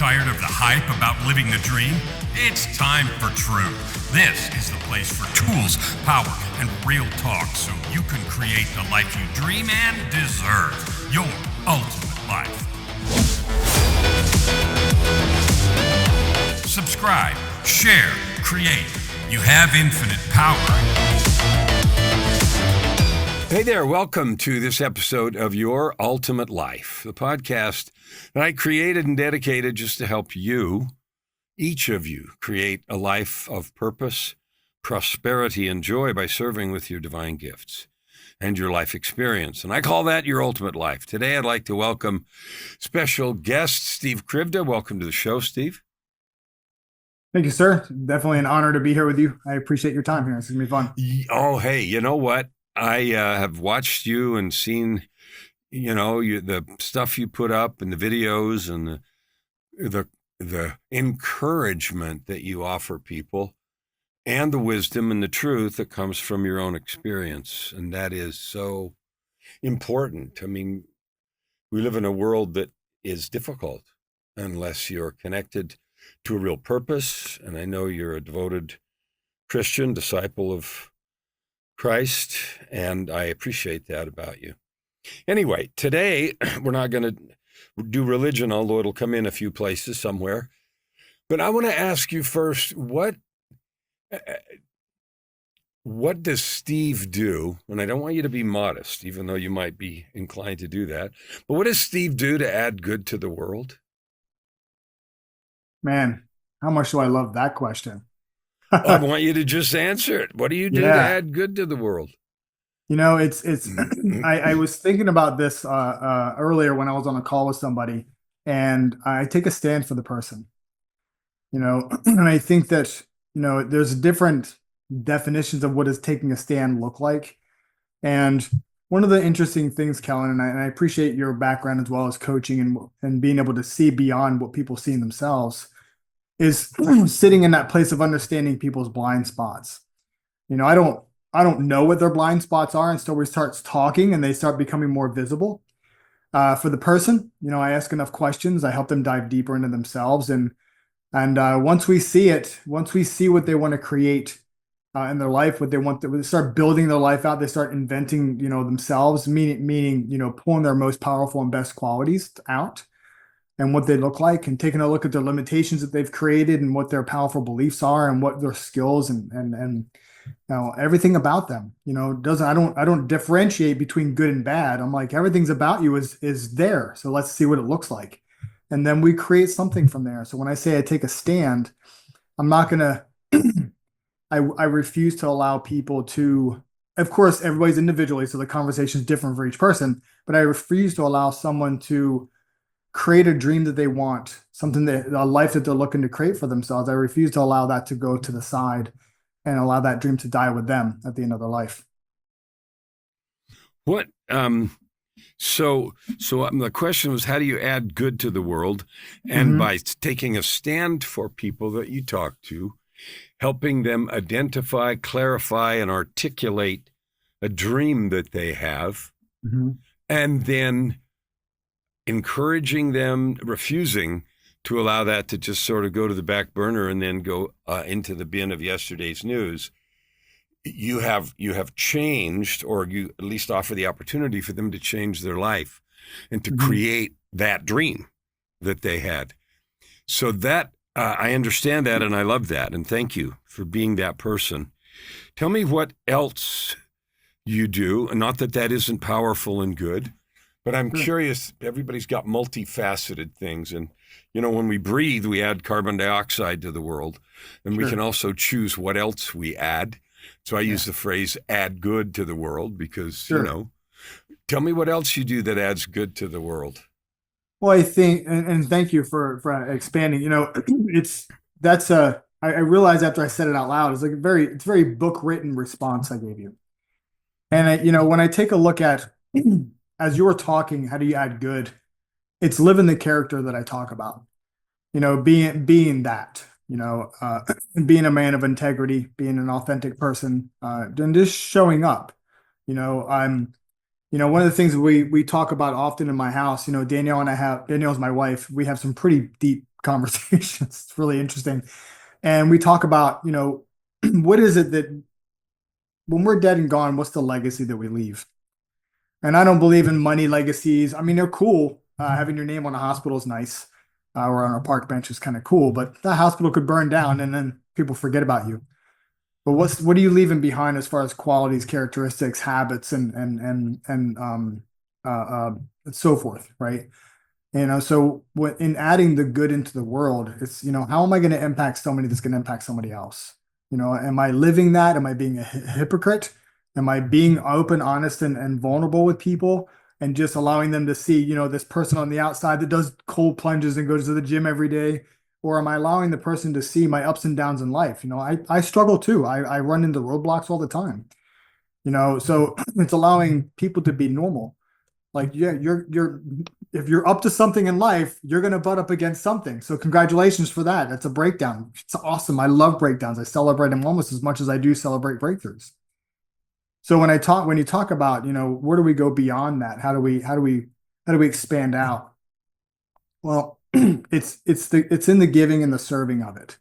Tired of the hype about living the dream? It's time for truth. This is the place for tools, power, and real talk so you can create the life you dream and deserve. Your ultimate life. Subscribe, share, create. You have infinite power. Hey there, welcome to this episode of Your Ultimate Life, the podcast that I created and dedicated just to help you, each of you, create a life of purpose, prosperity, and joy by serving with your divine gifts and your life experience. And I call that Your Ultimate Life. Today, I'd like to welcome special guest Steve Krivda. Welcome to the show, Steve. Thank you, sir. Definitely an honor to be here with you. I appreciate your time here. This is going to be fun. Oh, hey, you know what? I have watched you and seen, the stuff you put up and the videos and the encouragement that you offer people and the wisdom and the truth that comes from your own experience. And that is so important. I mean, we live in a world that is difficult unless you're connected to a real purpose. And I know you're a devoted Christian, disciple of Christ, and I appreciate that about you. Anyway, today we're not going to do religion, although it'll come in a few places somewhere. But I want to ask you first, what does Steve do? And I don't want you to be modest, even though you might be inclined to do that. But what does Steve do to add good to the world? Man, how much do I love that question? I want you to just answer it. What do you do to add good to the world? I was thinking about this earlier when I was on a call with somebody, and I take a stand for the person, and I think that, there's different definitions of what does taking a stand look like. And one of the interesting things, Kellen, and I appreciate your background as well as coaching and being able to see beyond what people see in themselves, is sitting in that place of understanding people's blind spots. I don't know what their blind spots are until we start talking and they start becoming more visible. For the person, I ask enough questions, I help them dive deeper into themselves, and once we see what they want to create in their life, what they want, they start building their life out. They start inventing, themselves, meaning, pulling their most powerful and best qualities out, and what they look like, and taking a look at their limitations that they've created and what their powerful beliefs are and what their skills and everything about them, I don't differentiate between good and bad. I'm like, everything's about you is there. So let's see what it looks like. And then we create something from there. So when I say I take a stand, I'm not going to, I refuse to allow people to, of course, everybody's individually, so the conversation is different for each person, but I refuse to allow someone to create a dream that they want, a life that they're looking to create for themselves. I refuse to allow that to go to the side and allow that dream to die with them at the end of their life. What, so the question was, how do you add good to the world? And by taking a stand for people that you talk to, helping them identify, clarify, and articulate a dream that they have, and then encouraging them, refusing to allow that to just sort of go to the back burner and then go into the bin of yesterday's news. You have changed, or you at least offer the opportunity for them to change their life and to create that dream that they had. So that I understand that, and I love that, and thank you for being that person. Tell me what else you do, and not that that isn't powerful and good, but I'm curious. Everybody's got multifaceted things, and when we breathe, we add carbon dioxide to the world, and we can also choose what else we add. So I use the phrase "add good to the world" because tell me what else you do that adds good to the world. Well, I think, and thank you for expanding. I realized after I said it out loud, it's very book written response I gave you. And when I take a look at, as you were talking, how do you add good? It's living the character that I talk about. Being that, being a man of integrity, being an authentic person, and just showing up. One of the things we talk about often in my house, Danielle's my wife. We have some pretty deep conversations. It's really interesting. And we talk about, what is it that when we're dead and gone, what's the legacy that we leave? And I don't believe in money legacies. I mean, they're cool. Having your name on a hospital is nice, or on a park bench is kind of cool, but that hospital could burn down and then people forget about you. But what are you leaving behind as far as qualities, characteristics, habits, and so forth, right? So in adding the good into the world, it's, how am I going to impact somebody that's going to impact somebody else? Am I living that? Am I being a hypocrite? Am I being open, honest, and vulnerable with people and just allowing them to see, this person on the outside that does cold plunges and goes to the gym every day? Or am I allowing the person to see my ups and downs in life? I struggle too. I run into roadblocks all the time, so it's allowing people to be normal. Like, yeah, if you're up to something in life, you're going to butt up against something. So congratulations for that. That's a breakdown. It's awesome. I love breakdowns. I celebrate them almost as much as I do celebrate breakthroughs. So when you talk about, where do we go beyond that? How do we expand out? Well, it's in the giving and the serving of it.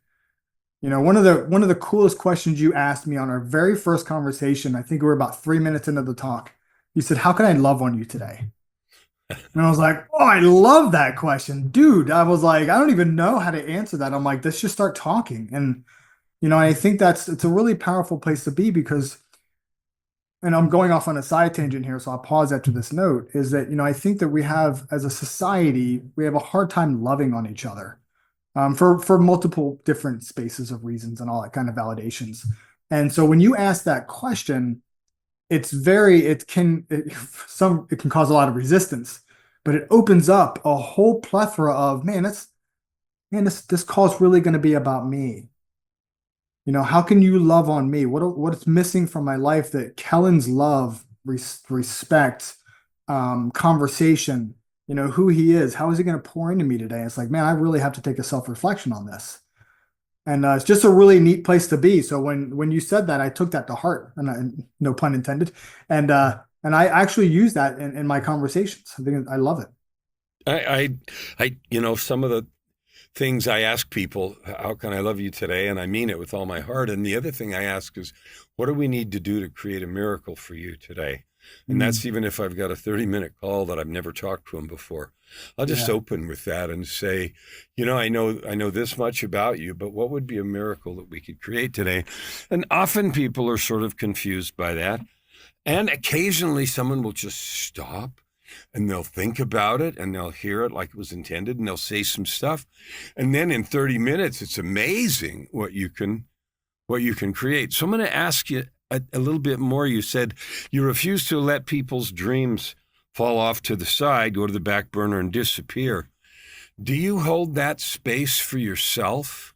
One of the coolest questions you asked me on our very first conversation, I think we were about 3 minutes into the talk. You said, "How can I love on you today?" And I was like, "Oh, I love that question, dude." I was like, I don't even know how to answer that. I'm like, let's just start talking. And, I think it's a really powerful place to be because, and I'm going off on a side tangent here, so I'll pause after this note, is that, I think that we have, as a society, we have a hard time loving on each other, for multiple different spaces of reasons and all that kind of validations. And so when you ask that question, it can cause a lot of resistance, but it opens up a whole plethora of, this call's really going to be about me. How can you love on me? What's missing from my life that Kellen's love, respect, conversation, who he is, how is he going to pour into me today? It's like, man, I really have to take a self-reflection on this. And it's just a really neat place to be. So when you said that, I took that to heart, and no pun intended. And I actually use that in my conversations. I think I love it. Some of the things I ask people, how can I love you today? And I mean it with all my heart. And the other thing I ask is, what do we need to do to create a miracle for you today? And that's even if I've got a 30-minute call that I've never talked to him before. I'll just open with that and say, I know this much about you, but what would be a miracle that we could create today? And often people are sort of confused by that. And occasionally someone will just stop and they'll think about it and they'll hear it like it was intended and they'll say some stuff. And then in 30 minutes, it's amazing what you can create. So I'm going to ask you a little bit more. You said you refuse to let people's dreams fall off to the side, go to the back burner and disappear. Do you hold that space for yourself?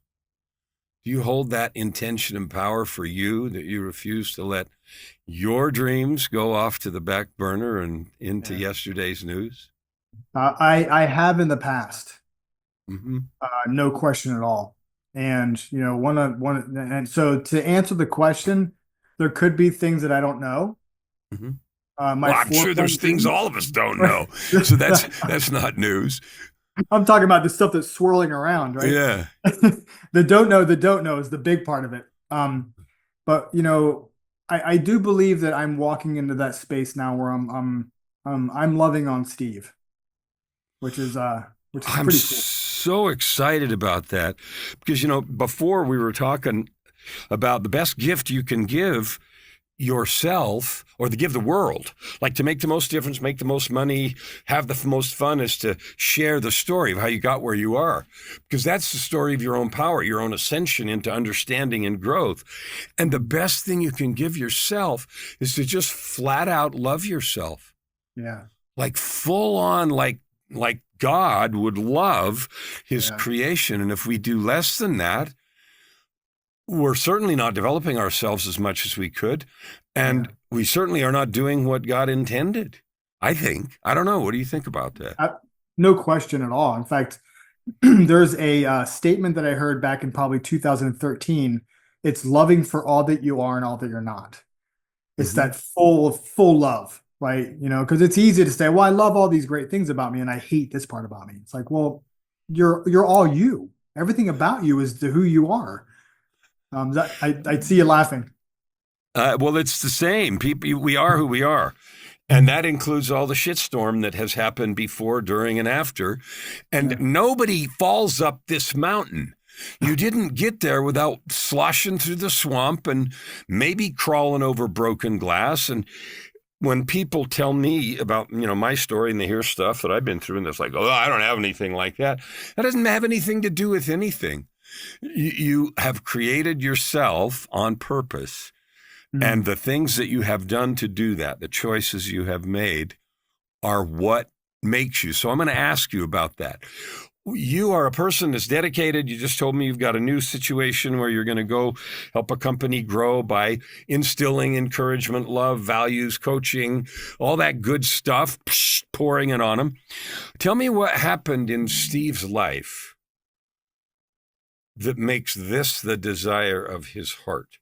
Do you hold that intention and power for you, that you refuse to let your dreams go off to the back burner and into yesterday's news? I have in the past, Mm-hmm. no question at all. And and so to answer the question, there could be things that I don't know. Mm-hmm. I'm sure there's things all of us don't know, so that's not news. I'm talking about the stuff that's swirling around, right? Yeah. The don't know is the big part of it. But I do believe that I'm walking into that space now where I'm loving on Steve, which is pretty cool. So excited about that because before we were talking about the best gift you can give yourself or to give the world, like to make the most difference, make the most money, have the most fun, is to share the story of how you got where you are, because that's the story of your own power, your own ascension into understanding and growth. And the best thing you can give yourself is to just flat out love yourself. Yeah. Like full on, like God would love his creation. And if we do less than that, we're certainly not developing ourselves as much as we could. And we certainly are not doing what God intended, I think. I don't know. What do you think about that? No question at all. In fact, there's a statement that I heard back in probably 2013. It's loving for all that you are and all that you're not. It's that full love, right? Because it's easy to say, well, I love all these great things about me and I hate this part about me. It's like, well, you're all you. Everything about you is who you are. I see you laughing. Well, it's the same. People, we are who we are. And that includes all the shitstorm that has happened before, during, and after. And Yeah. nobody falls up this mountain. You didn't get there without sloshing through the swamp and maybe crawling over broken glass. And when people tell me about, my story and they hear stuff that I've been through and it's like, oh, I don't have anything like that. That doesn't have anything to do with anything. You have created yourself on purpose. And Mm. the things that you have done to do that, the choices you have made, are what makes you. So I'm going to ask you about that. You are a person that's dedicated. You just told me you've got a new situation where you're going to go help a company grow by instilling encouragement, love, values, coaching, all that good stuff, pouring it on them. Tell me what happened in Steve's life that makes this the desire of his heart,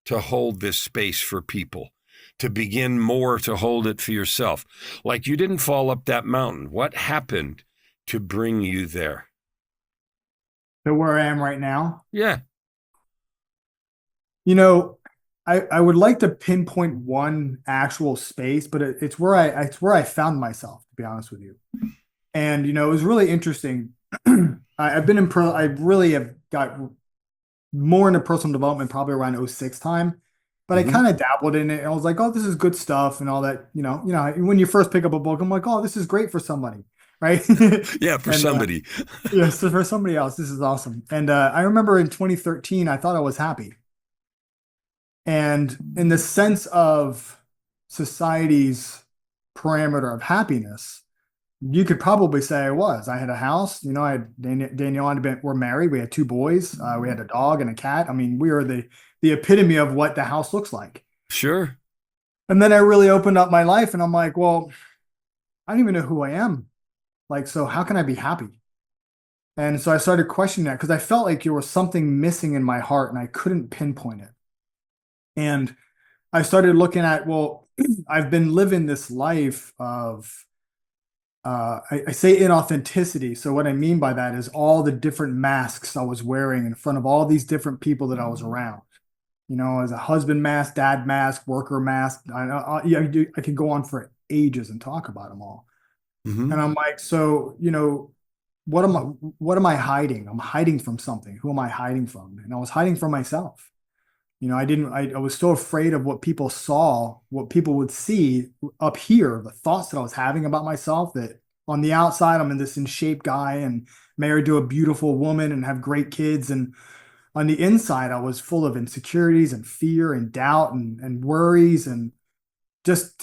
to hold this space for people, to begin more to hold it for yourself. Like you didn't fall up that mountain. What happened to bring you there? So where I am right now, Yeah. you know, I would like to pinpoint one actual space, but it's where I found myself, to be honest with you. And it was really interesting. I've been in pro. I really have got more into personal development probably around '06 time, but I Mm-hmm. kind of dabbled in it and I was like, oh, this is good stuff and all that. When you first pick up a book, I'm like, oh, this is great for somebody, right? Yeah, for And somebody. yeah, so for somebody else, this is awesome. And I remember in 2013, I thought I was happy. And in the sense of society's parameter of happiness, you could probably say I was. I had a house, I had Danielle and I were married. We had two boys. We had a dog and a cat. I mean, we were the epitome of what the house looks like. Sure. And then I really opened up my life and I'm like, well, I don't even know who I am. Like, so how can I be happy? And so I started questioning that because I felt like there was something missing in my heart and I couldn't pinpoint it. And I started looking at, well, I've been living this life of, I say inauthenticity. So what I mean by that is all the different masks I was wearing in front of all these different people that I was around. As a husband mask, dad mask, worker mask. Yeah, I could go on for ages and talk about them all. Mm-hmm. And I'm like, so, what am I hiding? I'm hiding from something. Who am I hiding from? And I was hiding from myself. I was so afraid of what people saw, what people would see up here, the thoughts that I was having about myself, that on the outside, I'm in this in shape guy and married to a beautiful woman and have great kids. And on the inside, I was full of insecurities and fear and doubt and worries and just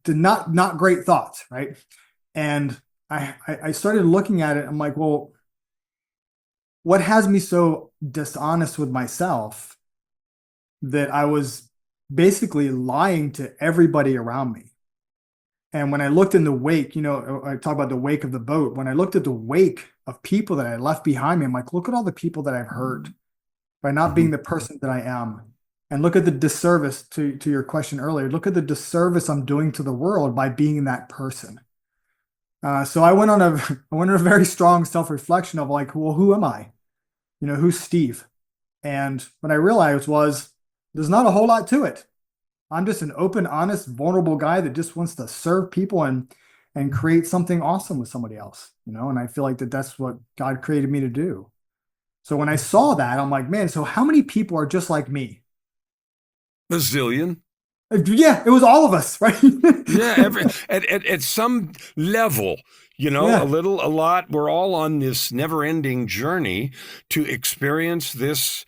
to not great thoughts. Right. And I started looking at it. I'm like, well, what has me so dishonest with myself that I was basically lying to everybody around me? And when I looked in the wake, I talk about the wake of the boat. When I looked at the wake of people that I left behind me, I'm like, look at all the people that I've hurt by not Mm-hmm. being the person that I am. And look at the disservice to your question earlier. Look at the disservice I'm doing to the world by being that person. So I went on a I went on a very strong self-reflection of like, well, who am I? Who's Steve? And what I realized was there's not a whole lot to it. I'm just an open, honest, vulnerable guy that just wants to serve people and create something awesome with somebody else, and I feel like that's what God created me to do. So when I saw that, I'm like, man, so how many people are just like me? A zillion. Yeah, it was all of us, right? Yeah, at some level, a Yeah, little, a lot, we're all on this never-ending journey to experience this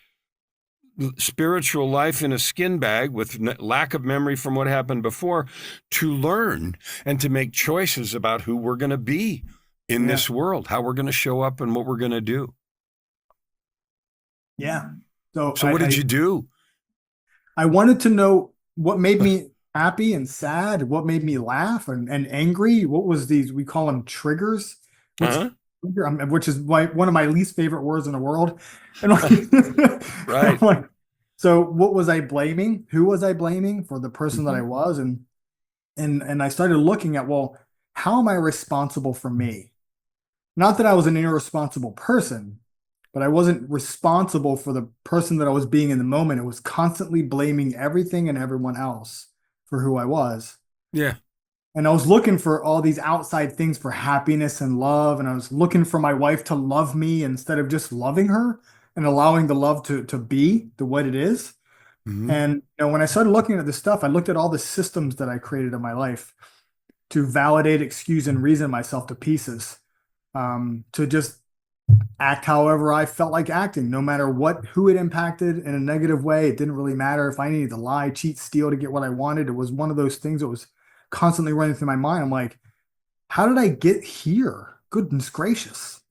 spiritual life in a skin bag with lack of memory from what happened before, to learn and to make choices about who we're going to be in yeah, this world, how we're going to show up and what we're going to do. yeah. So So what did you do? I wanted to know what made me happy and sad, what made me laugh and angry. What was these? We call them triggers. What's Huh? which is one of my least favorite words in the world. And I'm Right. like, so what was I blaming? Who was I blaming for the person that I Mhm. was? And I started looking at, well, how am I responsible for me? Not that I was an irresponsible person, but I wasn't responsible for the person that I was being in the moment. It was constantly blaming everything and everyone else for who I was. Yeah. And I was looking for all these outside things for happiness and love. And I was looking for my wife to love me instead of just loving her and allowing the love to be the what it is. Hmm. And when I started looking at this stuff, I looked at all the systems that I created in my life to validate, excuse, and reason myself to pieces, to just act however I felt like acting, no matter who it impacted in a negative way. It didn't really matter if I needed to lie, cheat, steal to get what I wanted. It was one of those things that was constantly running through my mind. I'm like, how did I get here? Goodness gracious.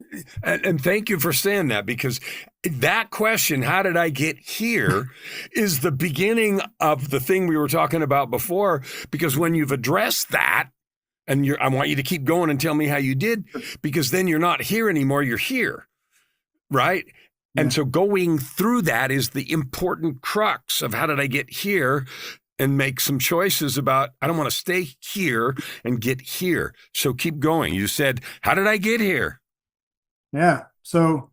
And thank you for saying that, because that question, how did I get here, is the beginning of the thing we were talking about before. Because when you've addressed that, and I want you to keep going and tell me how you did, because then you're not here anymore, you're here, right? Yeah. And so going through that is the important crux of how did I get here, and make some choices about, I don't want to stay here and get here. So keep going. You said, how did I get here? Yeah. So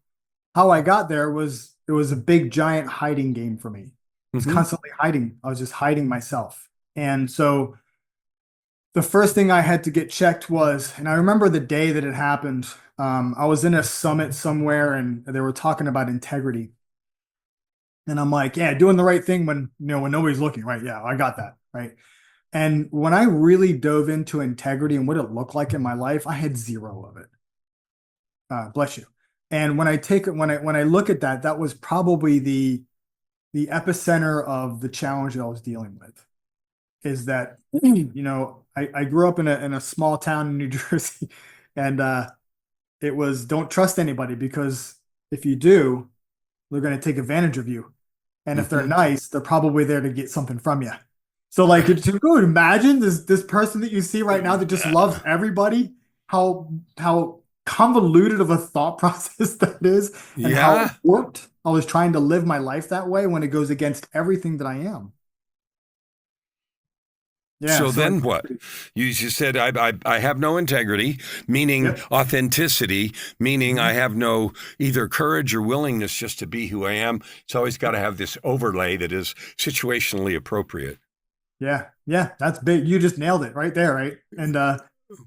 how I got there was, it was a big giant hiding game for me. I was constantly hiding. I was just hiding myself. And so the first thing I had to get checked was, and I remember the day that it happened. I was in a summit somewhere and they were talking about integrity. And I'm like, yeah, doing the right thing when nobody's looking, right? Yeah, I got that, right? And when I really dove into integrity and what it looked like in my life, I had zero of it. Bless you. And when I look at that, that was probably the epicenter of the challenge that I was dealing with. Is that I grew up in a small town in New Jersey, and it was don't trust anybody, because if you do, they're going to take advantage of you. And if they're nice, they're probably there to get something from you. So like, you could imagine this person that you see right now that just loves everybody, how convoluted of a thought process that is, and how Yeah. warped I was trying to live my life that way when it goes against everything that I am. Yeah. So So then what? You said, I have no integrity, meaning yep. authenticity, meaning I have no either courage or willingness just to be who I am. It's always got to have this overlay that is situationally appropriate. Yeah. Yeah. That's big. You just nailed it right there. Right. And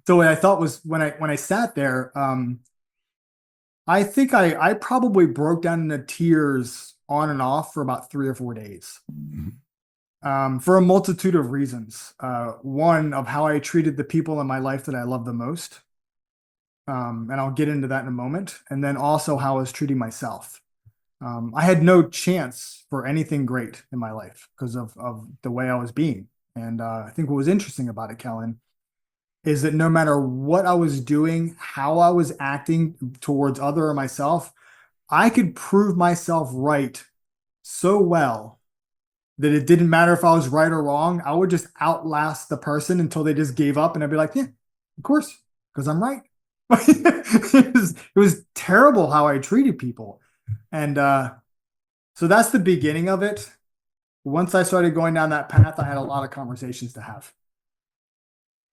so what I thought was when I sat there, I think I probably broke down into tears on and off for about 3 or 4 days. For a multitude of reasons. One of how I treated the people in my life that I love the most. And I'll get into that in a moment. And then also how I was treating myself. I had no chance for anything great in my life because of the way I was being. And I think what was interesting about it, Kellen, is that no matter what I was doing, how I was acting towards other or myself, I could prove myself right so well that it didn't matter if I was right or wrong. I would just outlast the person until they just gave up, and I'd be like, yeah, of course, because I'm right. It was terrible how I treated people. And so that's the beginning of it. Once I started going down that path, I had a lot of conversations to have.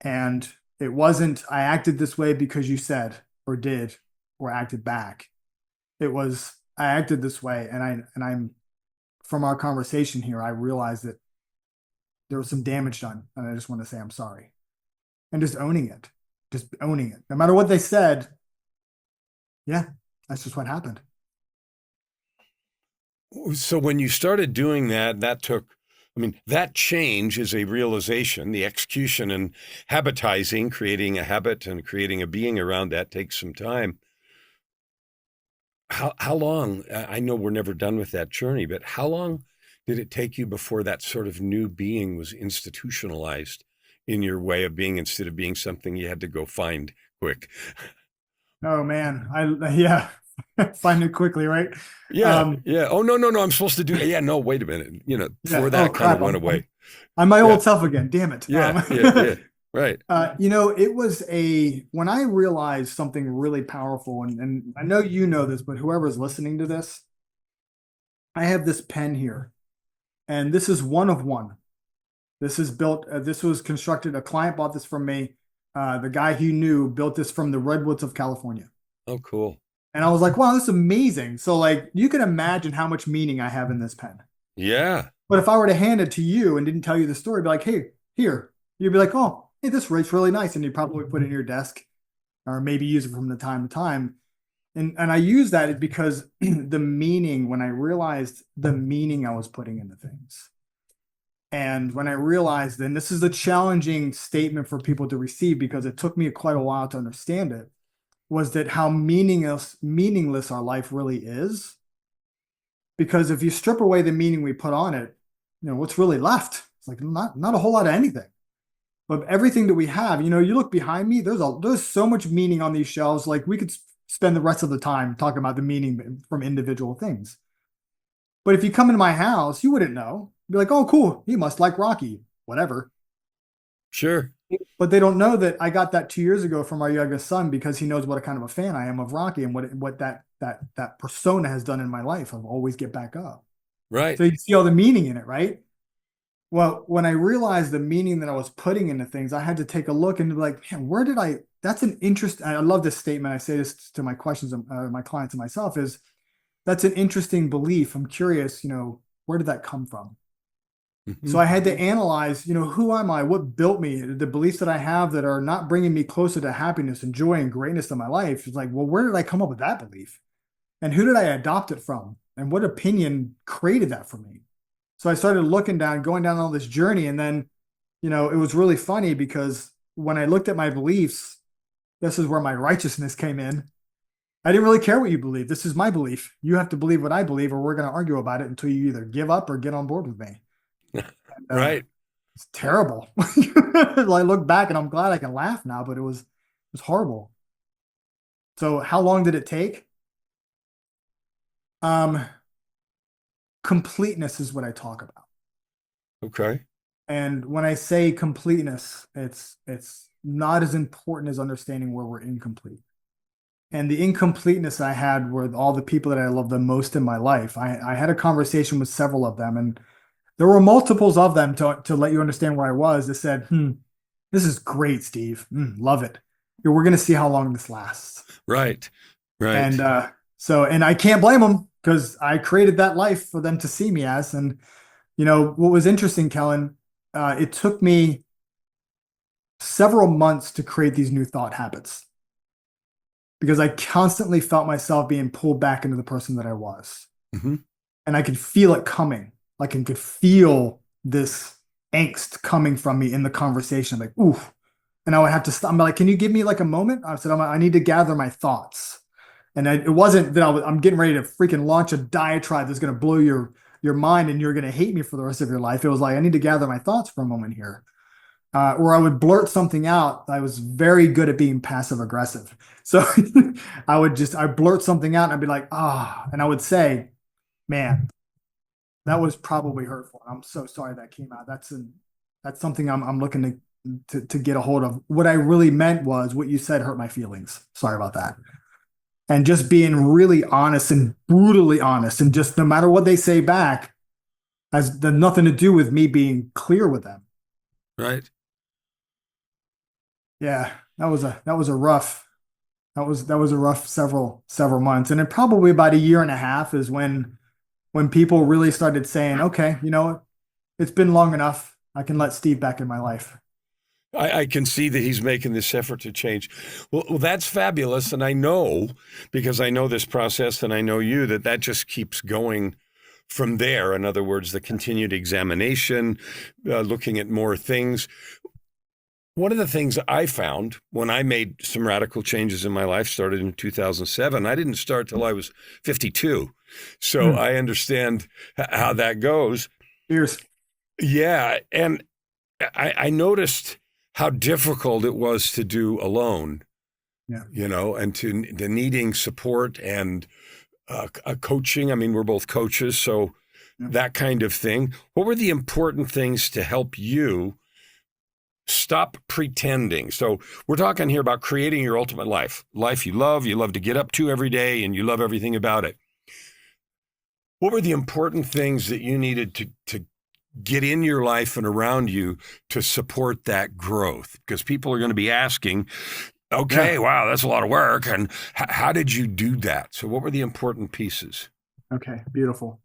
And it wasn't, I acted this way because you said or did or acted back. It was, I acted this way, and I'm from our conversation here, I realized that there was some damage done, and I just want to say I'm sorry. And just owning it. No matter what they said, yeah, that's just what happened. So when you started doing that, that change is a realization. The execution and habitizing, creating a habit and creating a being around that takes some time. How long, I know we're never done with that journey, but how long did it take you before that sort of new being was institutionalized in your way of being, instead of being something you had to go find quick? Oh man, yeah, find it quickly, right? Yeah, yeah. Oh, no, I'm supposed to do that. Yeah, no, wait a minute. Yeah. Before Oh that kind crap, of went away. I'm my Yeah, old self again. Damn it. yeah. Right. It was when I realized something really powerful, and I know you know this, but whoever's listening to this, I have this pen here, and this is one of one. This is built, this was constructed, a client bought this from me. The guy he knew built this from the redwoods of California. Oh, cool. And I was like, wow, this is amazing. So like you can imagine how much meaning I have in this pen. Yeah. But if I were to hand it to you and didn't tell you the story, be like, hey, here, you'd be like, oh, hey, this write's really nice. And you'd probably put it in your desk or maybe use it from the time to time. And I use that because the meaning, when I realized the meaning I was putting into things. And when I realized, and this is a challenging statement for people to receive because it took me quite a while to understand it, was that how meaningless our life really is. Because if you strip away the meaning we put on it, what's really left? It's like not a whole lot of anything. But everything that we have, you look behind me, there's so much meaning on these shelves. Like we could spend the rest of the time talking about the meaning from individual things. But if you come into my house, you wouldn't know. Be like, oh, cool. He must like Rocky, whatever. Sure. But they don't know that I got that 2 years ago from our youngest son because he knows what a kind of a fan I am of Rocky and what that persona has done in my life of always get back up. Right. So you see all the meaning in it, right? Well, when I realized the meaning that I was putting into things, I had to take a look and be like, man, where did I? That's an interest. I love this statement. I say this to my questions, my clients and myself is that's an interesting belief. I'm curious, where did that come from? So I had to analyze, who am I? What built me? The beliefs that I have that are not bringing me closer to happiness and joy and greatness in my life. It's like, well, where did I come up with that belief? And who did I adopt it from? And what opinion created that for me? So I started going down all this journey. And then, it was really funny because when I looked at my beliefs, this is where my righteousness came in. I didn't really care what you believe. This is my belief. You have to believe what I believe, or we're going to argue about it until you either give up or get on board with me. Right. It's terrible. I look back and I'm glad I can laugh now, but it was horrible. So how long did it take? Completeness is what I talk about. Okay. And when I say completeness, it's not as important as understanding where we're incomplete. And the incompleteness I had were all the people that I love the most in my life. I had a conversation with several of them, and there were multiples of them to let you understand where I was. They said, this is great, Steve. Love it. We're going to see how long this lasts. Right. Right. And and I can't blame them because I created that life for them to see me as. And, what was interesting, Kellen, it took me several months to create these new thought habits because I constantly felt myself being pulled back into the person that I was. Mm-hmm. And I could feel it coming. Like I could feel this angst coming from me in the conversation. Like, ooh. And I would have to stop. I'm like, can you give me like a moment? I said, I need to gather my thoughts. And it wasn't that I'm getting ready to freaking launch a diatribe that's going to blow your mind and you're going to hate me for the rest of your life. It was like, I need to gather my thoughts for a moment here. Or I would blurt something out. I was very good at being passive aggressive. So I blurt something out and I'd be like, and I would say, man, that was probably hurtful. I'm so sorry that came out. That's something I'm looking to get a hold of. What I really meant was what you said hurt my feelings. Sorry about that. And just being really honest and brutally honest, and just no matter what they say back, has nothing to do with me being clear with them. Right. Yeah, that was a rough several months, and then probably about a year and a half is when people really started saying, okay, it's been long enough. I can let Steve back in my life. I can see that he's making this effort to change. Well, that's fabulous. And I know, because I know this process and I know you, that just keeps going from there. In other words, the continued examination, looking at more things. One of the things I found when I made some radical changes in my life, started in 2007, I didn't start till I was 52. So I understand how that goes. Cheers. Yeah. And I noticed how difficult it was to do alone, and to the needing support and coaching. I mean, we're both coaches, so that kind of thing. What were the important things to help you stop pretending? So we're talking here about creating your ultimate life you love to get up to every day, and you love everything about it. What were the important things that you needed to get in your life and around you to support that growth? Because people are going to be asking, Okay, Yeah. wow, that's a lot of work. And how did you do that? So, what were the important pieces? Okay. Beautiful.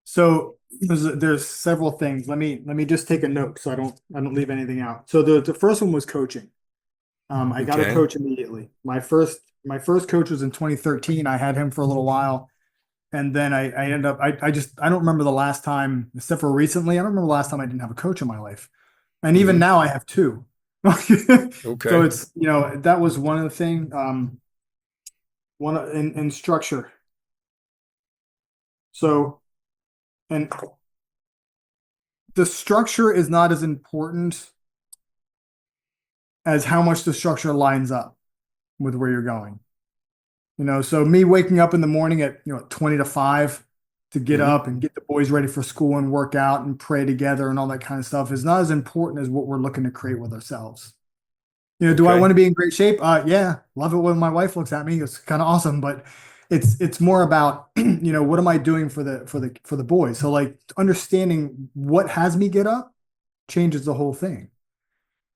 So there's several things. Let me just take a note so I don't leave anything out. So the first one was coaching. I got a Okay. coach immediately. My first coach was in 2013. I had him for a little while, and then I ended up I don't remember the last time, except for recently. I don't remember the last time I didn't have a coach in my life, and even Hmm. now I have two. So Okay. it's that was one of the thing. One in structure. So and the structure is not as important as how much the structure lines up with where you're going. So me waking up in the morning at 20 to 5 to get Hmm. up and get the boys ready for school and work out and pray together and all that kind of stuff is not as important as what we're looking to create with ourselves. Do I Okay. want to be in great shape? Yeah, love it when my wife looks at me. It's kind of awesome, but it's more about what am I doing for the boys? So like understanding what has me get up changes the whole thing.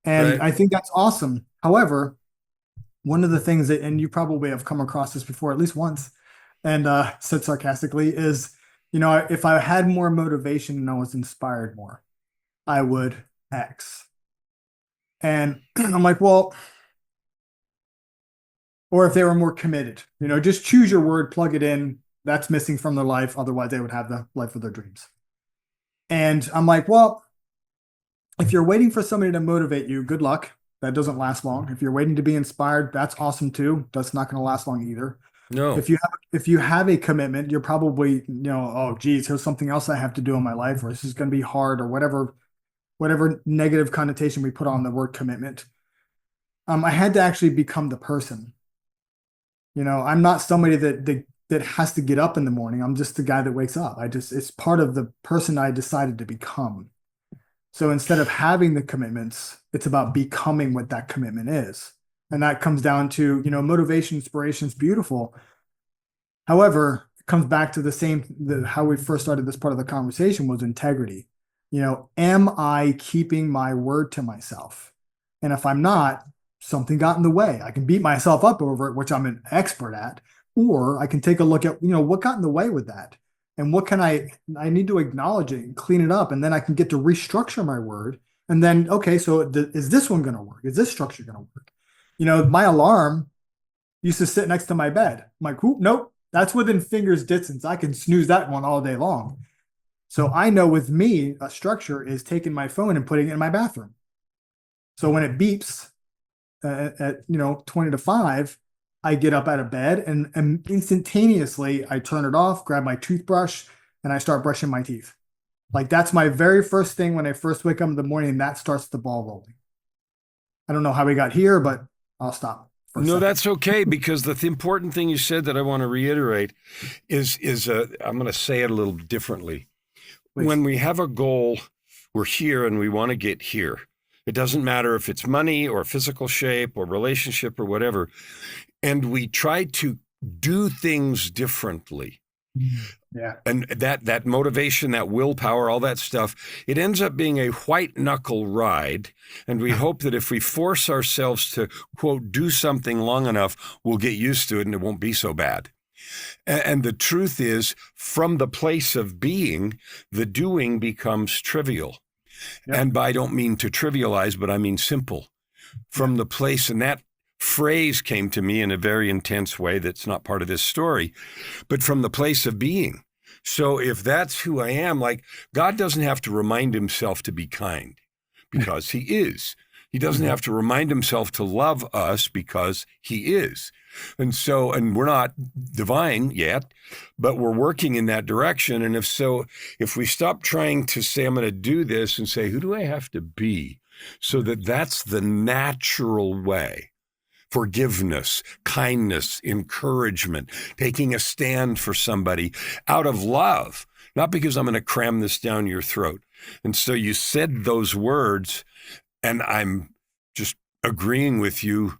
And Right. I think that's awesome. However, one of the things that, and you probably have come across this before at least once, and said sarcastically, is, if I had more motivation and I was inspired more, I would X. And I'm like, well, or if they were more committed, just choose your word, plug it in. That's missing from their life. Otherwise, they would have the life of their dreams. And I'm like, well, if you're waiting for somebody to motivate you, good luck. That doesn't last long. If you're waiting to be inspired, that's awesome too. That's not going to last long either. No. If you have a commitment, you're probably, oh geez, here's something else I have to do in my life, or this is going to be hard, or whatever negative connotation we put on the word commitment. I had to actually become the person. I'm not somebody that has to get up in the morning. I'm just the guy that wakes up. It's part of the person I decided to become. So instead of having the commitments, it's about becoming what that commitment is. And that comes down to, motivation, inspiration is beautiful. However, it comes back to how we first started this part of the conversation was integrity. Am I keeping my word to myself? And if I'm not, something got in the way. I can beat myself up over it, which I'm an expert at, or I can take a look at, what got in the way with that. And what can I need to acknowledge it and clean it up. And then I can get to restructure my word. And then, okay, so is this one going to work? Is this structure going to work? My alarm used to sit next to my bed. I'm like, nope, that's within fingers distance. I can snooze that one all day long. So I know with me, a structure is taking my phone and putting it in my bathroom. So when it beeps at 20 to 5, I get up out of bed and instantaneously I turn it off, grab my toothbrush, and I start brushing my teeth. Like that's my very first thing when I first wake up in the morning, and that starts the ball rolling. I don't know how we got here, but I'll stop for a No, second. that's okay because the important thing you said that I want to reiterate is I'm going to say it a little differently. Please. When we have a goal, we're here and we want to get here. It doesn't matter if it's money or physical shape or relationship or whatever. And we try to do things differently. Yeah. And that motivation, that willpower, all that stuff, it ends up being a white knuckle ride. And we hope that if we force ourselves to, quote, do something long enough, we'll get used to it and it won't be so bad. And the truth is, from the place of being, the doing becomes trivial. Yep. And I don't mean to trivialize, but I mean simple. From the place, and that phrase came to me in a very intense way that's not part of this story, but from the place of being. So if that's who I am, like God doesn't have to remind himself to be kind because he is. He doesn't have to remind himself to love us because he is. And we're not divine yet, but we're working in that direction. And if we stop trying to say, I'm going to do this and say, who do I have to be? So that's the natural way. Forgiveness, kindness, encouragement, taking a stand for somebody out of love, not because I'm going to cram this down your throat. And so you said those words, and I'm just agreeing with you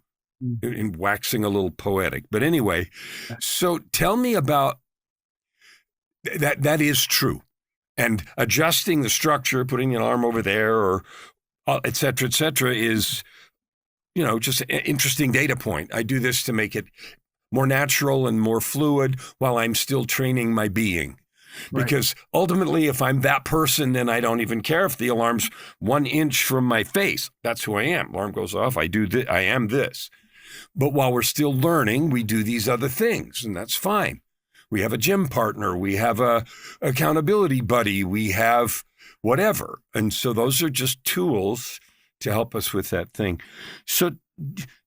in waxing a little poetic. But anyway, so tell me about that. That is true. And adjusting the structure, putting an arm over there or et cetera, is just an interesting data point. I do this to make it more natural and more fluid while I'm still training my being. Right. Because ultimately, if I'm that person, then I don't even care if the alarm's 1 inch from my face. That's who I am. Alarm goes off. I do this. I am this. But while we're still learning, we do these other things, and that's fine. We have a gym partner. We have a accountability buddy. We have whatever. And so those are just tools to help us with that thing. So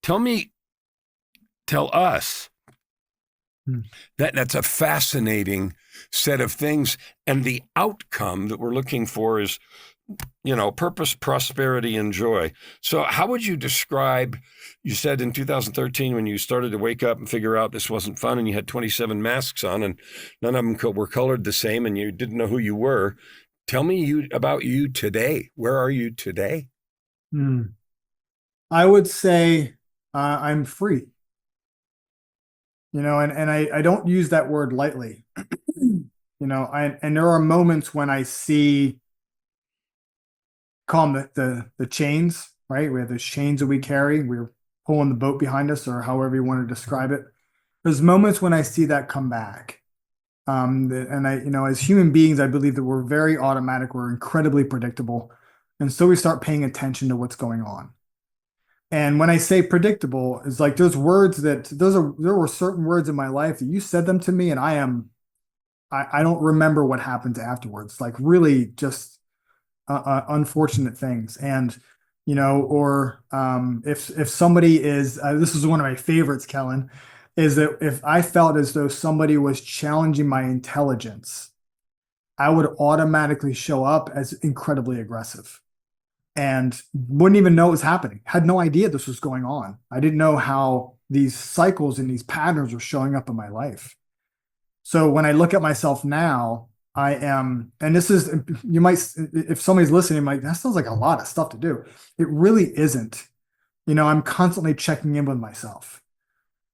tell us, that's a fascinating set of things. And the outcome that we're looking for is, purpose, prosperity, and joy. So how would you describe, you said in 2013 when you started to wake up and figure out this wasn't fun and you had 27 masks on and none of them were colored the same and you didn't know who you were. Tell me about you today. Where are you today? I would say I'm free. And I don't use that word lightly. And there are moments when I see, call them the chains, right? We have those chains that we carry. We're pulling the boat behind us, or however you want to describe it. There's moments when I see that come back. And as human beings, I believe that we're very automatic. We're incredibly predictable. And so we start paying attention to what's going on. And when I say predictable, it's like there's words there were certain words in my life that you said them to me, and I don't remember what happened afterwards. Like really just unfortunate things. And or if somebody is this is one of my favorites, Kellen, is that if I felt as though somebody was challenging my intelligence, I would automatically show up as incredibly aggressive and wouldn't even know it was happening. Had no idea this was going on. I didn't know how these cycles and these patterns were showing up in my life. So when I look at myself now, I am, and this is, you might, if somebody's listening, like, that sounds like a lot of stuff to do. It really isn't. I'm constantly checking in with myself.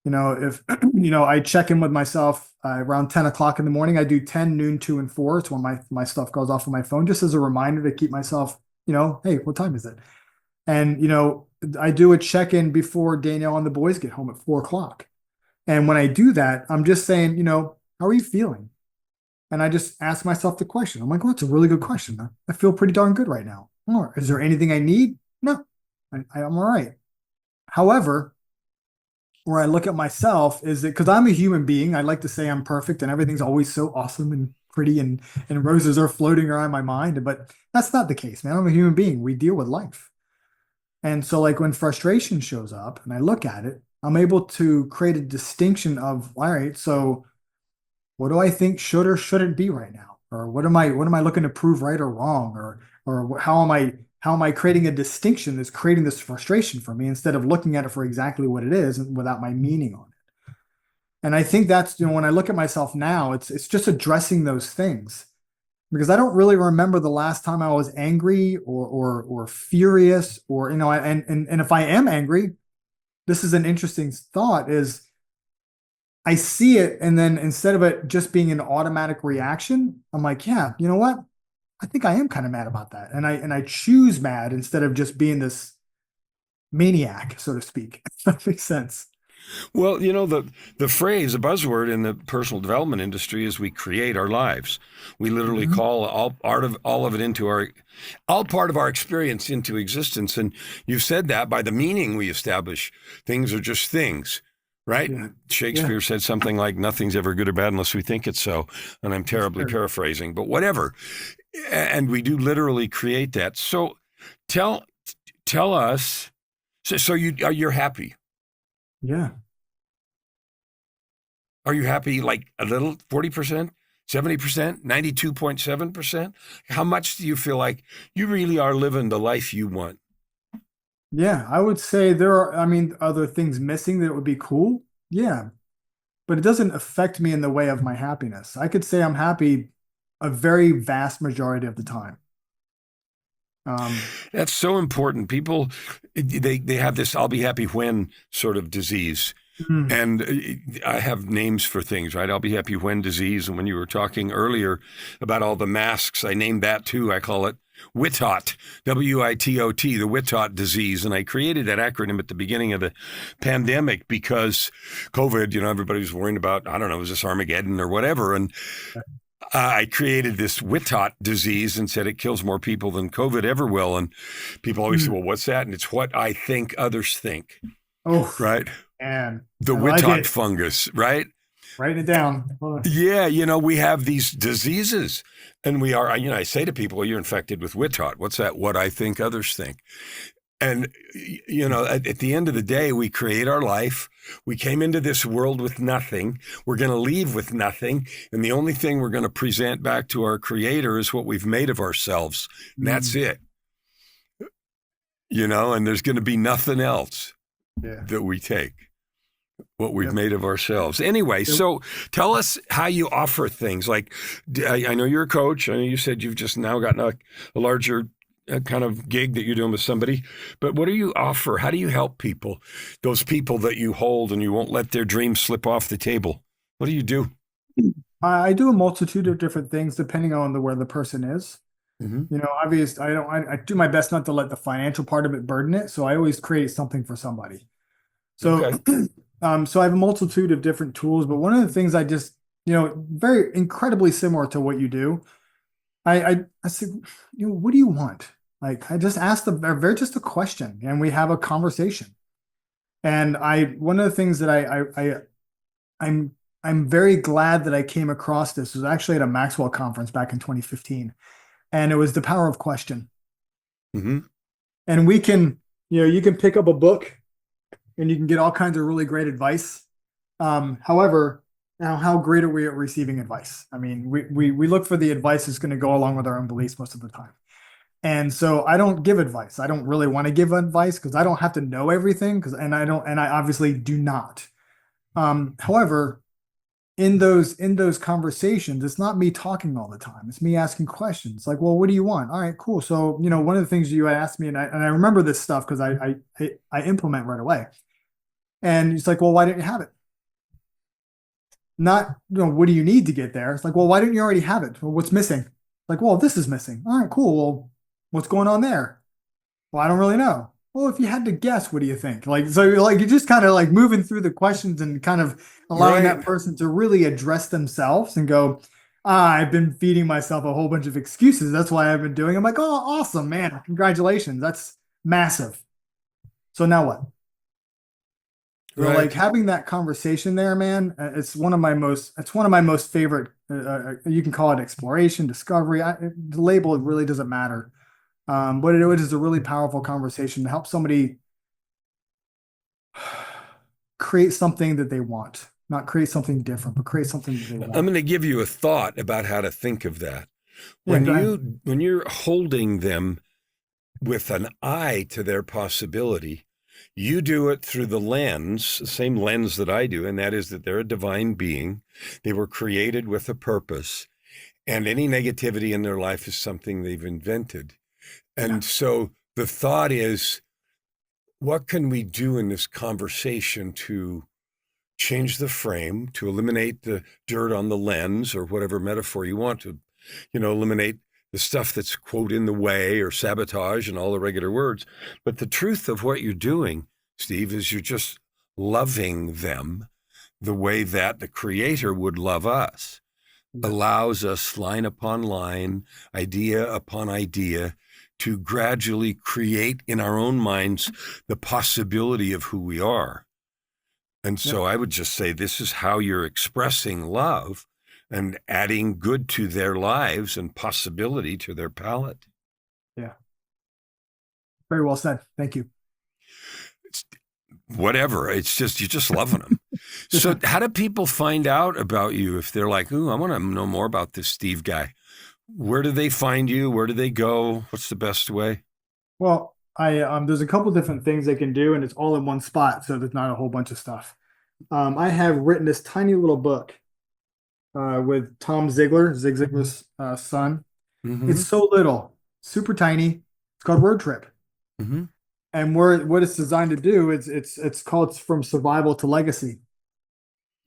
If, I check in with myself around 10 o'clock in the morning, I do 10, noon, 2, and 4. It's when my stuff goes off on my phone, just as a reminder to keep myself, hey, what time is it? And, I do a check-in before Danielle and the boys get home at 4 o'clock. And when I do that, I'm just saying, how are you feeling? And I just ask myself the question. I'm like, well, that's a really good question. I feel pretty darn good right now. Or is there anything I need? No, I'm all right. However, where I look at myself is that because I'm a human being, I like to say I'm perfect and everything's always so awesome and pretty and roses are floating around my mind. But that's not the case, man. I'm a human being. We deal with life. And so like when frustration shows up and I look at it, I'm able to create a distinction of, all right, so what do I think should or shouldn't be right now? Or what am I looking to prove right or wrong? Or how am I creating a distinction that's creating this frustration for me instead of looking at it for exactly what it is and without my meaning on it? And I think that's, when I look at myself now, it's just addressing those things. Because I don't really remember the last time I was angry or furious or, and if I am angry, this is an interesting thought is I see it. And then instead of it just being an automatic reaction, I'm like, yeah, you know what? I think I am kind of mad about that. And I choose mad instead of just being this maniac, so to speak. If that makes sense. Well, the phrase, a buzzword in the personal development industry is we create our lives. We literally call all part of our experience into existence. And you've said that by the meaning we establish, things are just things, right? Yeah. Shakespeare said something like, nothing's ever good or bad unless we think it's so. And I'm terribly paraphrasing, but whatever. And we do literally create that. So tell us, so you're happy. Yeah. Are you happy like a little, 40%, 70%, 92.7%? How much do you feel like you really are living the life you want? Yeah, I would say there are, other things missing that would be cool. Yeah. But it doesn't affect me in the way of my happiness. I could say I'm happy a very vast majority of the time. That's so important. People, they have this "I'll be happy when" sort of disease. And I have names for things, right? I'll be happy when disease. And when you were talking earlier about all the masks, I named that too. I call it WITOT, WITOT, the WITOT disease. And I created that acronym at the beginning of the pandemic because COVID, everybody was worrying about, I don't know, was this Armageddon or whatever? And I created this WITOT disease and said it kills more people than COVID ever will. And people always say, well, what's that? And it's what I think others think. Oh, right. And the WITOT fungus, right? Writing it down. Yeah, we have these diseases, and we are. I say to people, well, "You're infected with WITOT." What's that? What I think others think. And at the end of the day, we create our life. We came into this world with nothing. We're going to leave with nothing, and the only thing we're going to present back to our Creator is what we've made of ourselves, and that's it. And there's going to be nothing else that we take. What we've made of ourselves. Anyway, so tell us how you offer things. Like, I know you're a coach. I know you said you've just now gotten a larger kind of gig that you're doing with somebody. But what do you offer? How do you help people, those people that you hold and you won't let their dreams slip off the table? What do you do? I do a multitude of different things depending on where the person is. Obviously, I do my best not to let the financial part of it burden it. So I always create something for somebody. So, okay. So I have a multitude of different tools, but one of the things I just, very incredibly similar to what you do. I said, what do you want? Like, I just ask just a question and we have a conversation. And one of the things that I'm very glad that I came across this was actually at a Maxwell conference back in 2015. And it was the power of question. Mm-hmm. And we can, you can pick up a book and you can get all kinds of really great advice. However, now how great are we at receiving advice? I mean, we look for the advice that's going to go along with our own beliefs most of the time. And so I don't give advice. I don't really want to give advice because I don't have to know everything and I obviously do not. However, in those conversations, it's not me talking all the time. It's me asking questions like, well, what do you want? All right, cool. So, one of the things you asked me, and I remember this stuff because I implement right away. And it's like, well, why didn't you have it? Not, what do you need to get there? It's like, well, why didn't you already have it? Well, what's missing? Like, well, this is missing. All right, cool. Well, what's going on there? Well, I don't really know. Well, if you had to guess, what do you think? Like, so you're just kind of like moving through the questions and kind of allowing that person to really address themselves and go, I've been feeding myself a whole bunch of excuses. That's why I've been doing. I'm like, oh, awesome, man. Congratulations. That's massive. So now what? Right. Like having that conversation there, man, it's one of my most favorite, you can call it exploration, discovery. The label, it really doesn't matter. But it is a really powerful conversation to help somebody create something that they want, not create something different, but create something that they want. I'm going to give you a thought about how to think of that. When you're holding them with an eye to their possibility, you do it through the same lens that I do, and that is that they're a divine being. They were created with a purpose, and any negativity in their life is something they've invented. And so the thought is, what can we do in this conversation to change the frame, to eliminate the dirt on the lens, or whatever metaphor you want to, eliminate the stuff that's, quote, in the way or sabotage and all the regular words. But the truth of what you're doing, Steve, is you're just loving them the way that the Creator would love us. Allows us line upon line, idea upon idea, to gradually create in our own minds the possibility of who we are. And so I would just say this is how you're expressing love and adding good to their lives and possibility to their palette. Yeah. Very well said. Thank you. Whatever. It's just, you're just loving them. So how do people find out about you if they're like, ooh, I want to know more about this Steve guy? Where do they find you? Where do they go? What's the best way? Well, there's a couple different things they can do, and it's all in one spot, so there's not a whole bunch of stuff. I have written this tiny little book with Tom Zig Ziglar's son. Mm-hmm. It's so little, super tiny. It's called Road Trip. Mm-hmm. And what it's designed to do is it's called From Survival to Legacy.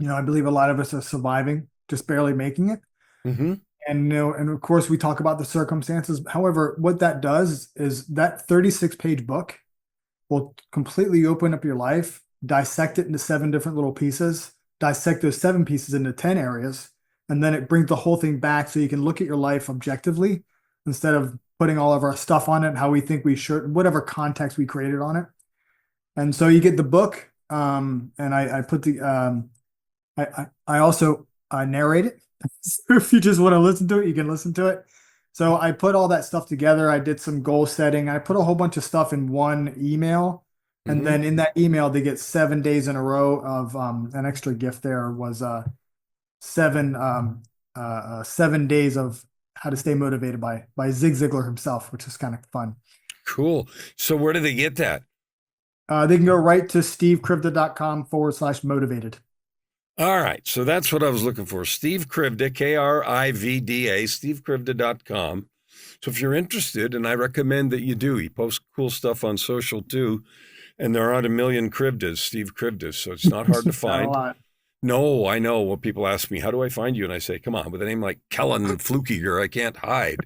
I believe a lot of us are surviving, just barely making it. Mm-hmm. And, and of course we talk about the circumstances. However, what that does is that 36-page book will completely open up your life, dissect it into 7 different little pieces, dissect those 7 pieces into 10 areas, and then it brings the whole thing back so you can look at your life objectively instead of putting all of our stuff on it, how we think we should, whatever context we created on it. And so you get the book, and I put the I also narrate it. So if you just want to listen to it, you can listen to it. So I put all that stuff together. I did some goal setting. I put a whole bunch of stuff in one email. And then in that email, they get 7 days in a row of an extra gift. There was 7 days of how to stay motivated by Zig Ziglar himself, which is kind of fun. Cool. So where do they get that? They can go right to stevekrivda.com/motivated. All right. So that's what I was looking for. Steve Krivda, Krivda, stevekrivda.com. So if you're interested, and I recommend that you do, he posts cool stuff on social too. And there aren't a million Krivdas, Steve Krivdas. So it's not hard to find. A lot. No, I know. Well, people ask me, how do I find you? And I say, come on, with a name like Kellen Flukiger, I can't hide.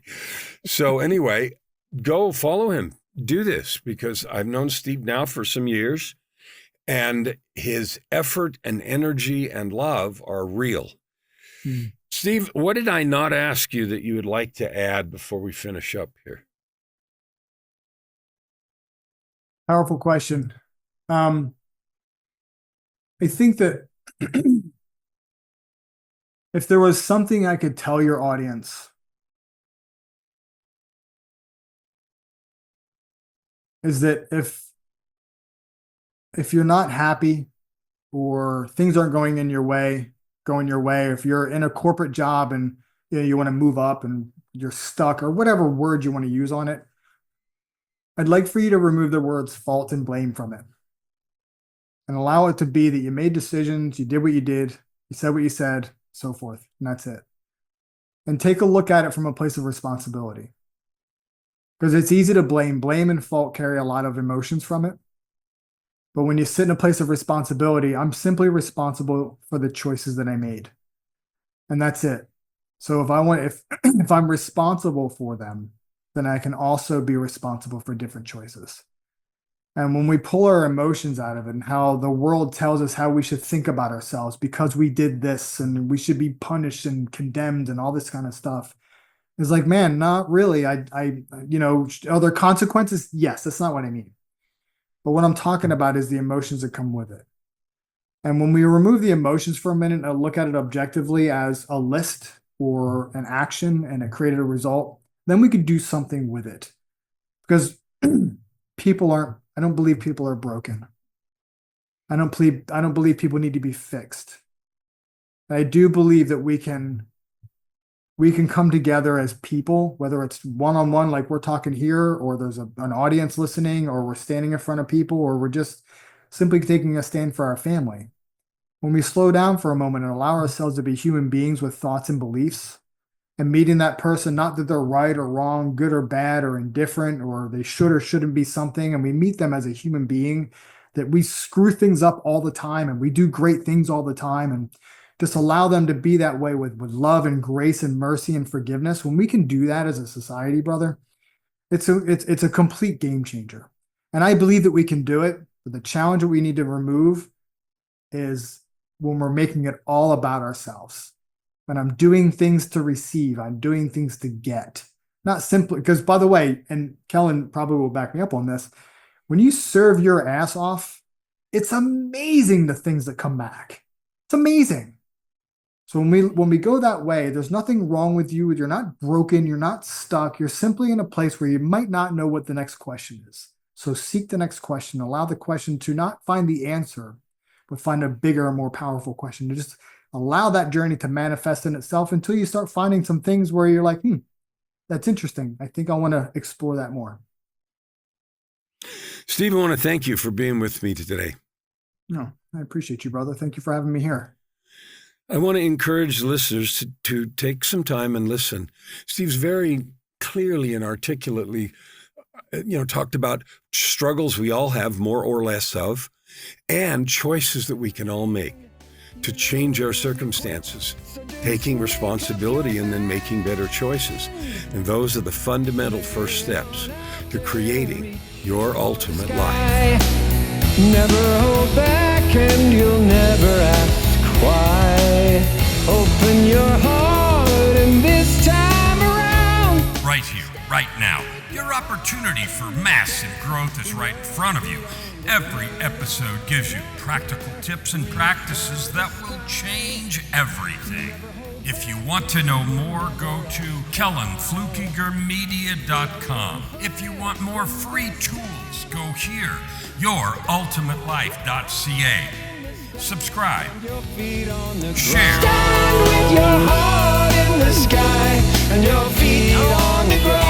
So anyway, go follow him. Do this, because I've known Steve now for some years. And his effort and energy and love are real. Steve, what did I not ask you that you would like to add before we finish up here? Powerful question. I think that if there was something I could tell your audience, is that if you're not happy or things aren't going your way, if you're in a corporate job and you want to move up and you're stuck, or whatever word you want to use on it, I'd like for you to remove the words fault and blame from it and allow it to be that you made decisions, you did what you did, you said what you said, so forth, and that's it. And take a look at it from a place of responsibility, because it's easy to blame. Blame and fault carry a lot of emotions from it. But when you sit in a place of responsibility, I'm simply responsible for the choices that I made. And that's it. So if I'm responsible for them, then I can also be responsible for different choices. And when we pull our emotions out of it and how the world tells us how we should think about ourselves because we did this and we should be punished and condemned and all this kind of stuff, it's like, man, not really. Are there consequences? Yes, that's not what I mean. But what I'm talking about is the emotions that come with it. And when we remove the emotions for a minute and look at it objectively as a list or an action and it created a result, then we could do something with it. Because I don't believe people are broken. I don't believe people need to be fixed. I do believe that we can come together as people, whether it's one-on-one like we're talking here, or there's an audience listening, or we're standing in front of people, or we're just simply taking a stand for our family. When we slow down for a moment and allow ourselves to be human beings with thoughts and beliefs, and meeting that person, not that they're right or wrong, good or bad or indifferent, or they should or shouldn't be something, and we meet them as a human being, that we screw things up all the time and we do great things all the time, and just allow them to be that way with love and grace and mercy and forgiveness. When we can do that as a society, brother, it's a complete game changer. And I believe that we can do it. But the challenge that we need to remove is when we're making it all about ourselves. When I'm doing things to receive, I'm doing things to get. Not simply, because by the way, and Kellen probably will back me up on this, when you serve your ass off, it's amazing the things that come back. It's amazing. So when we go that way, there's nothing wrong with you. You're not broken. You're not stuck. You're simply in a place where you might not know what the next question is. So seek the next question. Allow the question to not find the answer, but find a bigger, more powerful question. To just allow that journey to manifest in itself until you start finding some things where you're like, that's interesting. I think I want to explore that more. Steve, I want to thank you for being with me today. No, I appreciate you, brother. Thank you for having me here. I want to encourage listeners to take some time and listen. Steve's very clearly and articulately, talked about struggles we all have more or less of, and choices that we can all make. to change our circumstances, taking responsibility and then making better choices. And those are the fundamental first steps to creating your ultimate life. Never hold back and you'll never ask why. Open your heart and this time around. Right here, right now. Your opportunity for massive growth is right in front of you. Every episode gives you practical tips and practices that will change everything. If you want to know more, go to KellenFlukigerMedia.com. If you want more free tools, go here, YourUltimateLife.ca. Subscribe, share. Stand with your heart in the sky and your feet on the ground.